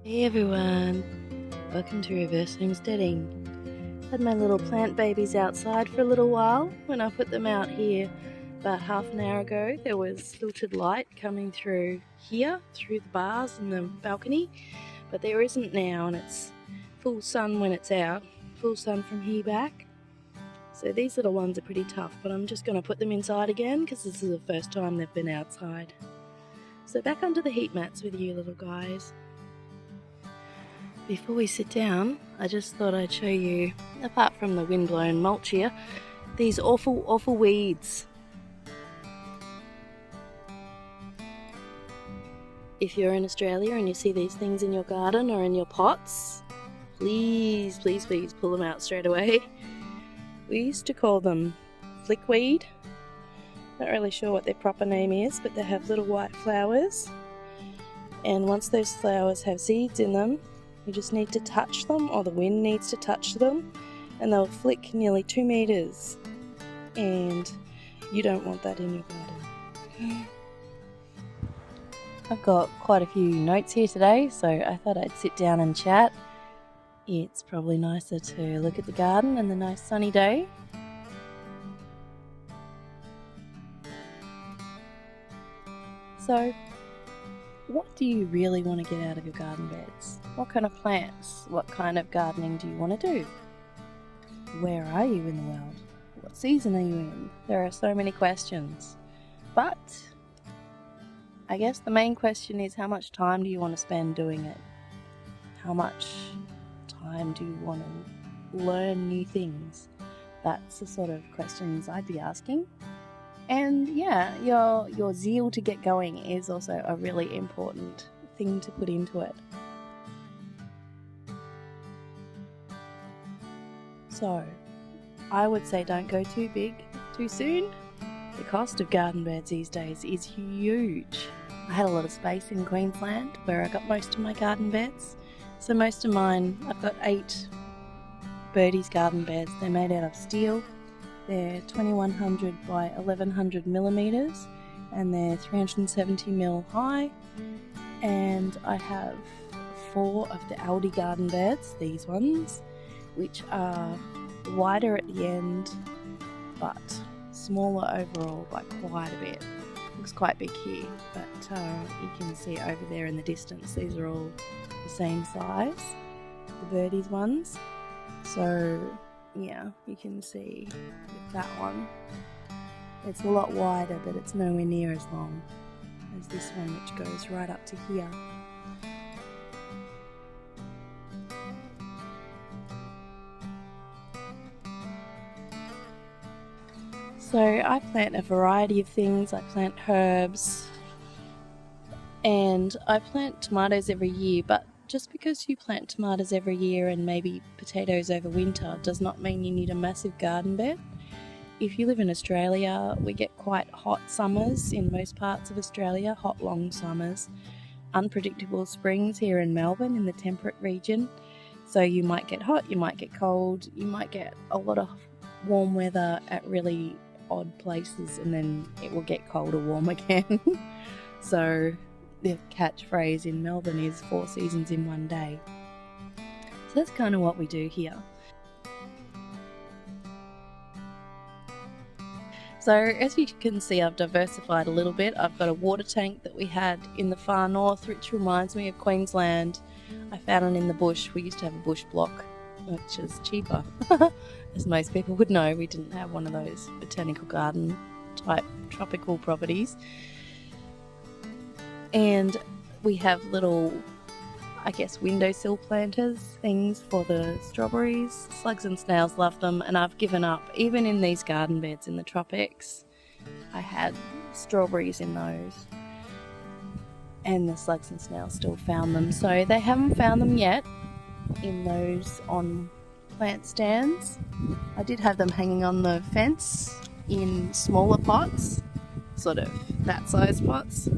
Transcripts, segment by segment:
Hey everyone, welcome to Reverse Homesteading. Had my little plant babies outside for a little while. When I put them out here about half an hour ago, there was filtered light coming through here, through the bars and the balcony, but there isn't now, and it's full sun when it's out, full sun from here back. So these little ones are pretty tough, but I'm just going to put them inside again because this is the first time they've been outside. So back under the heat mats with you little guys. Before we sit down, I just thought I'd show you, apart from the windblown mulch here, these awful weeds. If you're in Australia and you see these things in your garden or in your pots, please pull them out straight away. We used to call them flickweed. Not really sure what their proper name is, but they have little white flowers. And once those flowers have seeds in them, you just need to touch them, or the wind needs to touch them, and they'll flick nearly 2 meters. And you don't want that in your garden. I've got quite a few notes here today, so I thought I'd sit down and chat. It's probably nicer to look at the garden and the nice sunny day. So, what do you really want to get out of your garden beds? What kind of plants? What kind of gardening do you want to do? Where are you in the world? What season are you in? There are so many questions. But I guess the main question is, how much time do you want to spend doing it? How much time do you want to learn new things? That's the sort of questions I'd be asking. And yeah, your zeal to get going is also a really important thing to put into it. So, I would say don't go too big too soon. The cost of garden beds these days is huge. I had a lot of space in Queensland where I got most of my garden beds. So most of mine, I've got 8 Birdie's garden beds. They're made out of steel. They're 2100 by 1100 millimeters, and they're 370 mil high. And I have 4 of the Aldi garden beds, these ones, which are wider at the end but smaller overall by quite a bit. Looks quite big here, but you can see over there in the distance these are all the same size, the Birdie's ones. So yeah, you can see with that one, it's a lot wider, but it's nowhere near as long as this one, which goes right up to here. So I plant a variety of things. I plant herbs, and I plant tomatoes every year, but just because you plant tomatoes every year and maybe potatoes over winter does not mean you need a massive garden bed. If you live in Australia, we get quite hot summers in most parts of Australia, hot long summers, unpredictable springs here in Melbourne in the temperate region. So you might get hot, you might get cold, you might get a lot of warm weather at really odd places, and then it will get cold or warm again. So the catchphrase in Melbourne is 4 seasons in one day. So that's kind of what we do here. So as you can see, I've diversified a little bit. I've got a water tank that we had in the far north, which reminds me of Queensland. I found it in the bush. We used to have a bush block, which is cheaper. As most people would know, we didn't have one of those botanical garden type tropical properties. And we have little, I guess, windowsill planters, things for the strawberries. Slugs and snails love them, and I've given up. Even in these garden beds in the tropics, I had strawberries in those, and the slugs and snails still found them. So they haven't found them yet in those on plant stands. I did have them hanging on the fence in smaller pots, sort of that size pots,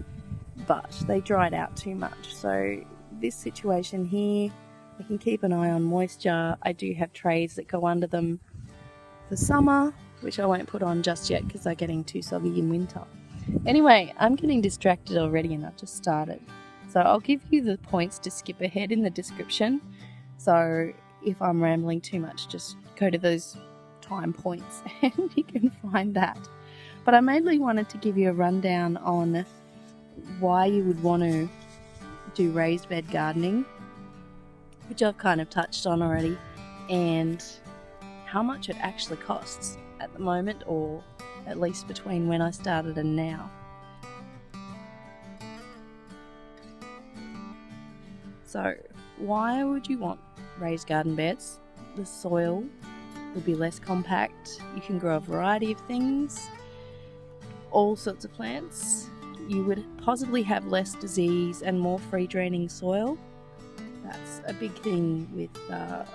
but they dried out too much. So this situation here, I can keep an eye on moisture. I do have trays that go under them for summer, which I won't put on just yet because they're getting too soggy in winter. Anyway, I'm getting distracted already and I've just started. So So I'll give you the points to skip ahead in the description. So if I'm rambling too much, just go to those time points and you can find that. But I mainly wanted to give you a rundown on why you would want to do raised bed gardening, which I've kind of touched on already, and how much it actually costs at the moment, or at least between when I started and now. So why would you want raised garden beds? The soil would be less compact. You can grow a variety of things, all sorts of plants. You would possibly have less disease and more free draining soil. That's a big thing with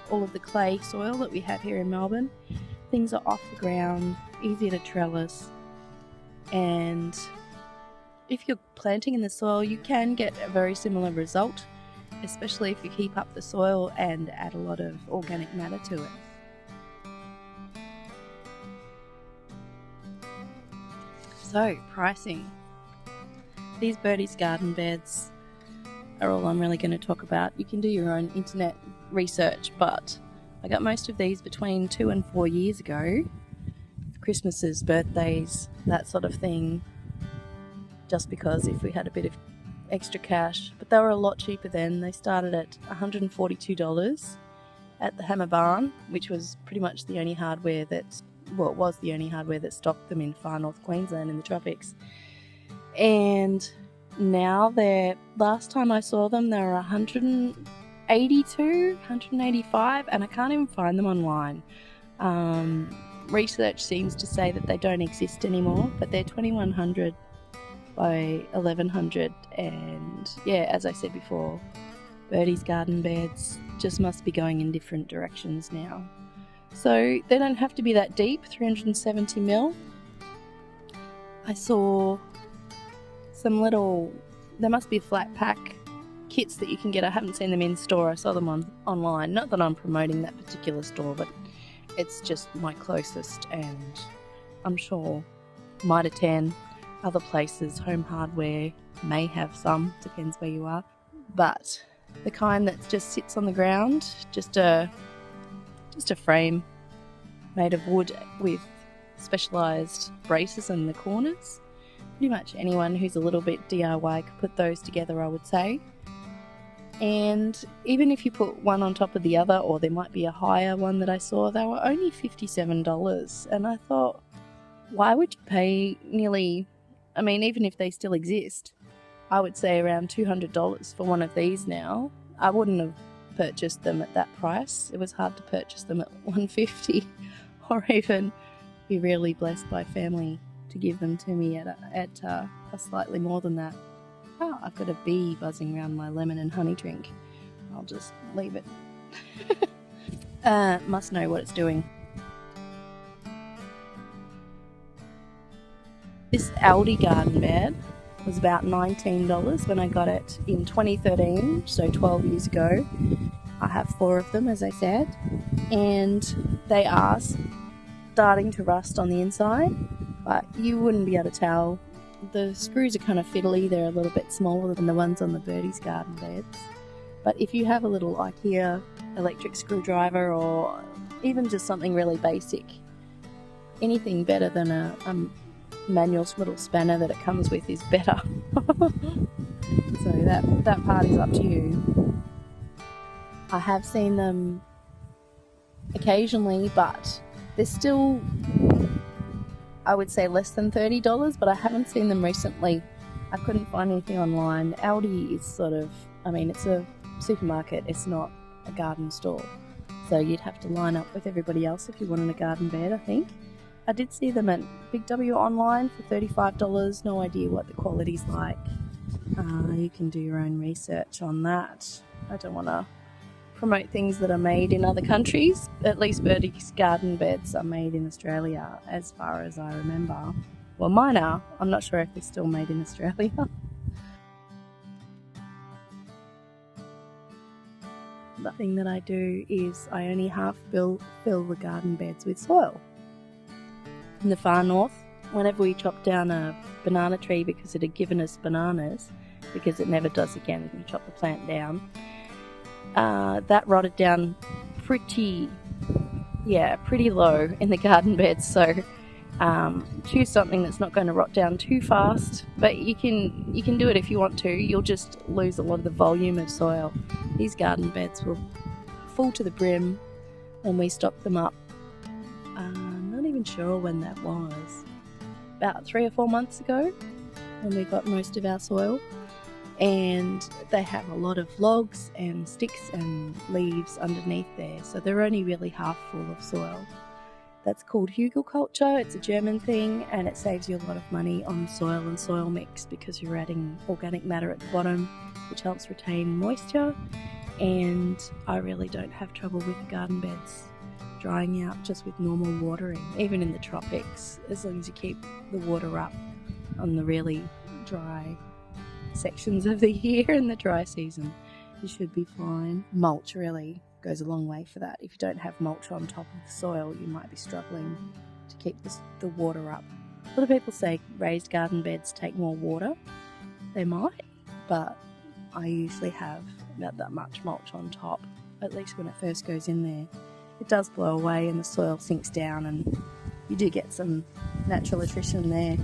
all of the clay soil that we have here in Melbourne. Things are off the ground, easier to trellis, and if you're planting in the soil, you can get a very similar result, especially if you keep up the soil and add a lot of organic matter to it. So, pricing. These Birdie's garden beds are all I'm really going to talk about. You can do your own internet research, but I got most of these between 2 and 4 years ago. Christmases, birthdays, that sort of thing, just because if we had a bit of extra cash. But they were a lot cheaper then. They started at $142 at the Hammer Barn, which was pretty much the only hardware that, well, it was the only hardware that stocked them in far north Queensland in the tropics. And now last time I saw them, they were $182, $185, and I can't even find them online. Research seems to say that they don't exist anymore, but they're 2100 by 1100, and yeah, as I said before, Birdie's garden beds just must be going in different directions now. So they don't have to be that deep, 370 mil. I saw some there must be flat pack kits that you can get. I haven't seen them in store, I saw them online. Not that I'm promoting that particular store, but it's just my closest, and I'm sure Mitre 10, other places, Home Hardware may have some, depends where you are. But the kind that just sits on the ground, just a frame made of wood with specialised braces in the corners. Pretty much anyone who's a little bit DIY could put those together, I would say. And even if you put one on top of the other, or there might be a higher one that I saw, they were only $57. And I thought, why would you pay nearly, even if they still exist, I would say around $200 for one of these now. I wouldn't have purchased them at that price. It was hard to purchase them at $150, or even be really blessed by family to give them to me at a slightly more than that. Oh, I've got a bee buzzing around my lemon and honey drink. I'll just leave it. Must know what it's doing. This Aldi garden bed was about $19 when I got it in 2013, so 12 years ago. I have 4 of them, as I said, and they are starting to rust on the inside, but you wouldn't be able to tell. The screws are kind of fiddly, they're a little bit smaller than the ones on the Birdie's garden beds. But if you have a little IKEA electric screwdriver, or even just something really basic, anything better than a manual little spanner that it comes with is better. So that part is up to you. I have seen them occasionally, but they're still, I would say, less than $30, but I haven't seen them recently. I couldn't find anything online. Aldi is sort of, it's a supermarket, it's not a garden store. So you'd have to line up with everybody else if you wanted a garden bed, I think. I did see them at Big W online for $35, no idea what the quality's like. You can do your own research on that. I don't want to promote things that are made in other countries. At least Birdie's garden beds are made in Australia, as far as I remember. Well, mine are. I'm not sure if they're still made in Australia. The thing that I do is I only half fill the garden beds with soil. In the far north, whenever we chopped down a banana tree because it had given us bananas, because it never does again when you chop the plant down. That rotted down pretty low in the garden beds, so choose something that's not going to rot down too fast, but you can do it if you want to. You'll just lose a lot of the volume of soil. These garden beds were full to the brim when we stocked them up. Not even sure when that was, about 3 or 4 months ago when we got most of our soil, and they have a lot of logs and sticks and leaves underneath there, so they're only really half full of soil. That's called hugelkultur. It's a German thing, and it saves you a lot of money on soil and soil mix because you're adding organic matter at the bottom, which helps retain moisture. And I really don't have trouble with garden beds drying out just with normal watering, even in the tropics, as long as you keep the water up on the really dry sections of the year in the dry season. You should be fine. Mulch really goes a long way for that. If you don't have mulch on top of the soil, you might be struggling to keep the water up. A lot of people say raised garden beds take more water. They might, but I usually have about that much mulch on top, at least when it first goes in there. It does blow away and the soil sinks down, and you do get some natural attrition there.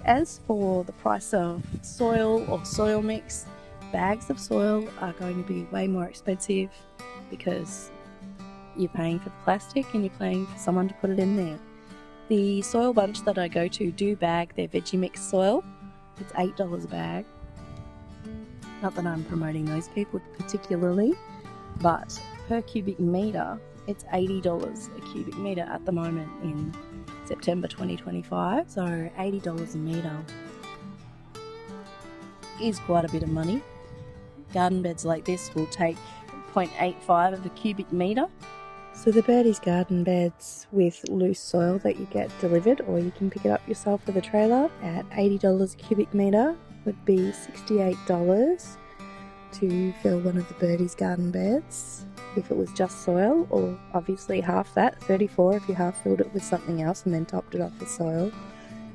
As for the price of soil or soil mix, bags of soil are going to be way more expensive because you're paying for the plastic and you're paying for someone to put it in there. The soil bunch that I go to do bag their veggie mix soil. It's $8 a bag. Not that I'm promoting those people particularly, but per cubic metre, it's $80 a cubic metre at the moment in September 2025, so $80 a metre is quite a bit of money. Garden beds like this will take 0.85 of a cubic metre. So the Birdie's garden beds with loose soil that you get delivered, or you can pick it up yourself with a trailer at $80 a cubic metre, would be $68 to fill one of the Birdie's garden beds. If it was just soil, or obviously half that, $34 if you half filled it with something else and then topped it off with soil.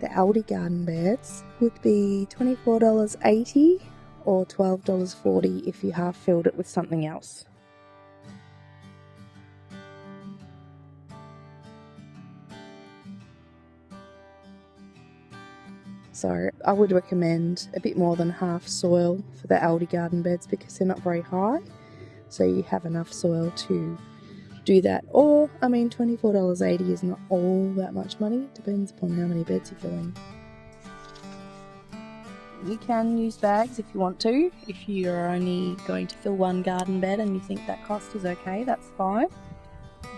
The Aldi garden beds would be $24.80 or $12.40 if you half filled it with something else. So I would recommend a bit more than half soil for the Aldi garden beds because they're not very high. So you have enough soil to do that. Or, I mean, $24.80 is not all that much money. It depends upon how many beds you're filling. You can use bags if you want to. If you're only going to fill one garden bed and you think that cost is okay, that's fine.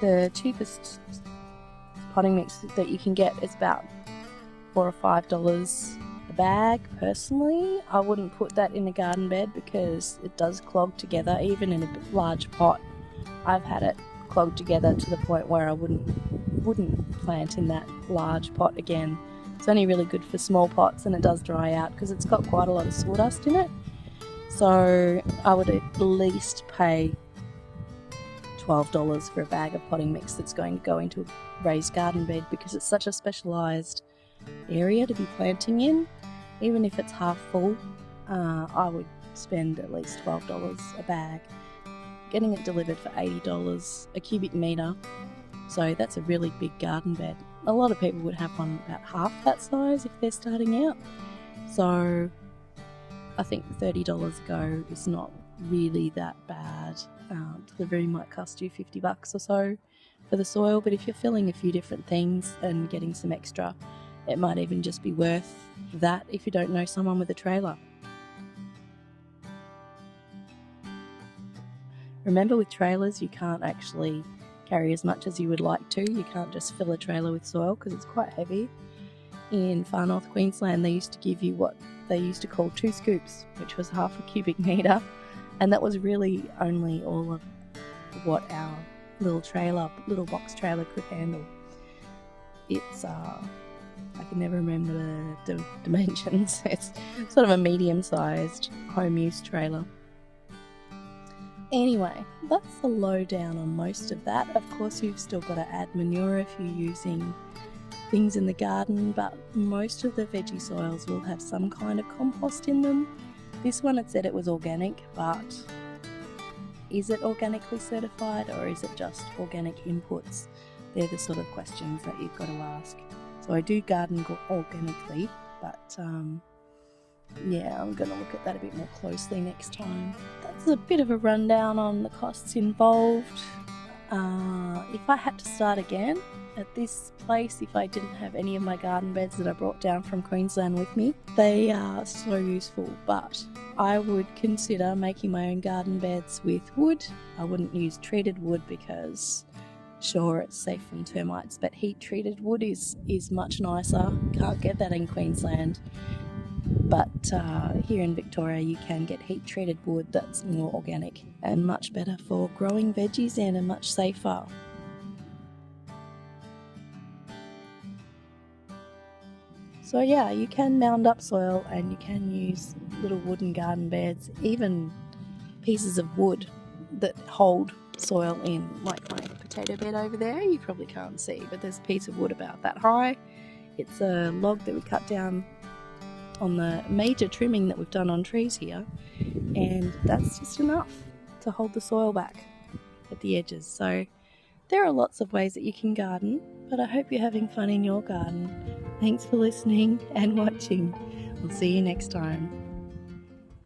The cheapest potting mix that you can get is about $4 or $5 a bag. Personally, I wouldn't put that in a garden bed because it does clog together, even in a large pot. I've had it clogged together to the point where I wouldn't plant in that large pot again. It's only really good for small pots, and it does dry out because it's got quite a lot of sawdust in it. So I would at least pay $12 for a bag of potting mix that's going to go into a raised garden bed because it's such a specialised area to be planting in. Even if it's half full, I would spend at least $12 a bag. Getting it delivered for $80 a cubic metre, so that's a really big garden bed. A lot of people would have one about half that size if they're starting out, so I think $30 a go is not really that bad. Delivery might cost you $50 or so for the soil, but if you're filling a few different things and getting some extra, it might even just be worth that if you don't know someone with a trailer. Remember, with trailers you can't actually carry as much as you would like to. You can't just fill a trailer with soil because it's quite heavy. In far north Queensland they used to give you what they used to call 2 scoops, which was half a cubic metre, and that was really only all of what our little box trailer could handle. It's I can never remember the dimensions. It's sort of a medium-sized home use trailer. Anyway, that's the lowdown on most of that. Of course, you've still got to add manure if you're using things in the garden, but most of the veggie soils will have some kind of compost in them. This one, it said it was organic, but is it organically certified or is it just organic inputs? They're the sort of questions that you've got to ask. So I do garden organically, but yeah, I'm going to look at that a bit more closely next time. That's a bit of a rundown on the costs involved. If I had to start again at this place, if I didn't have any of my garden beds that I brought down from Queensland with me, they are so useful, but I would consider making my own garden beds with wood. I wouldn't use treated wood because sure, it's safe from termites, but heat treated wood is much nicer. Can't get that in Queensland. But here in Victoria you can get heat treated wood that's more organic and much better for growing veggies in and much safer. So yeah, you can mound up soil and you can use little wooden garden beds, even pieces of wood that hold soil in, like my potato bed over there. You probably can't see, but there's a piece of wood about that high. It's a log that we cut down on the major trimming that we've done on trees here, and that's just enough to hold the soil back at the edges. So there are lots of ways that you can garden, but I hope you're having fun in your garden. Thanks for listening and watching. I'll see you next time.